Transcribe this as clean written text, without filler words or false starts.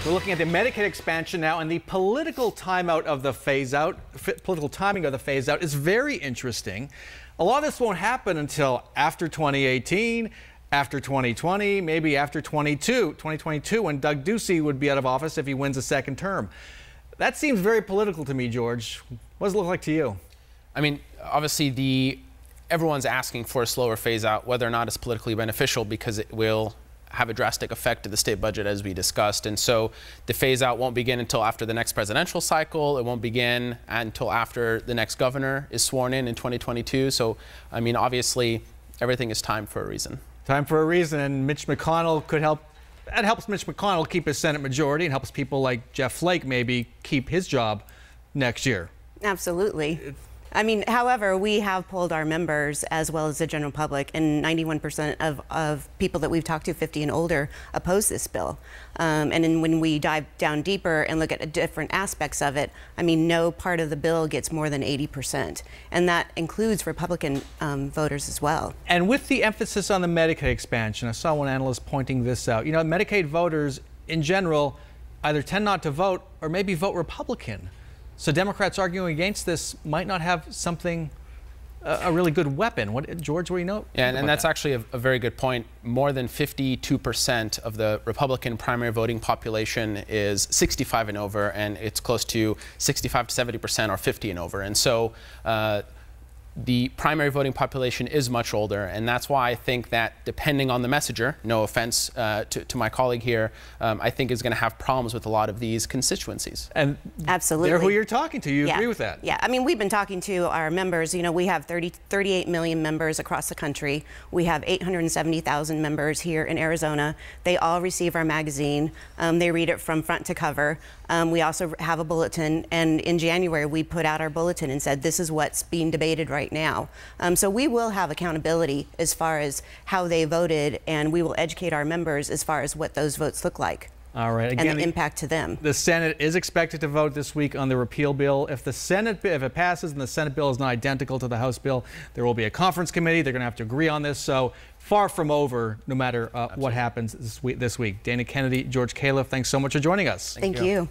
We're looking at the Medicaid expansion now, and the political timeout of the phase-out. Political timing of the phase-out is very interesting. A lot of this won't happen until after 2018, after 2020, maybe after 2022, when Doug Ducey would be out of office if he wins a second term. That seems very political to me, George. What does it look like to you? I mean, obviously, everyone's asking for a slower phase-out, whether or not it's politically beneficial, because it will have a drastic effect to the state budget, as we discussed. And so the phase out won't begin until after the next presidential cycle. It won't begin until after the next governor is sworn in 2022. So, I mean, obviously, everything is timed for a reason. Time for a reason, and Mitch McConnell could help. That helps Mitch McConnell keep his Senate majority and helps people like Jeff Flake maybe keep his job next year. Absolutely. I mean, however, we have polled our members as well as the general public, and 91% of people that we've talked to, 50 and older, oppose this bill. And then when we dive down deeper and look at different aspects of it, I mean, no part of the bill gets more than 80%. And that includes Republican voters as well. And with the emphasis on the Medicaid expansion, I saw one analyst pointing this out. You know, Medicaid voters in general either tend not to vote or maybe vote Republican. So Democrats arguing against this might not have something, a really good weapon. What, George, what do you know? Yeah, and that's actually a very good point. More than 52% of the Republican primary voting population is 65 and over, and it's close to 65 to 70% are 50 and over. And so the primary voting population is much older, and that's why I think that depending on the messenger, no offense to my colleague here, I think is going to have problems with a lot of these constituencies. And absolutely, they're who you're talking to. You agree with that? Yeah, I mean, we've been talking to our members. You know, we have 38 million members across the country. We have 870,000 members here in Arizona. They all receive our magazine. They read it from front to cover. We also have a bulletin, and in January we put out our bulletin and said this is what's being debated right now. So we will have accountability as far as how they voted, and we will educate our members as far as what those votes look like. All right. Again, and the impact to them. The Senate is expected to vote this week on the repeal bill. If it passes and the Senate bill is not identical to the House bill, there will be a conference committee. They're going to have to agree on this. So far from over, no matter what happens this week. Dana Kennedy, George Califf, thanks so much for joining us. Thank you.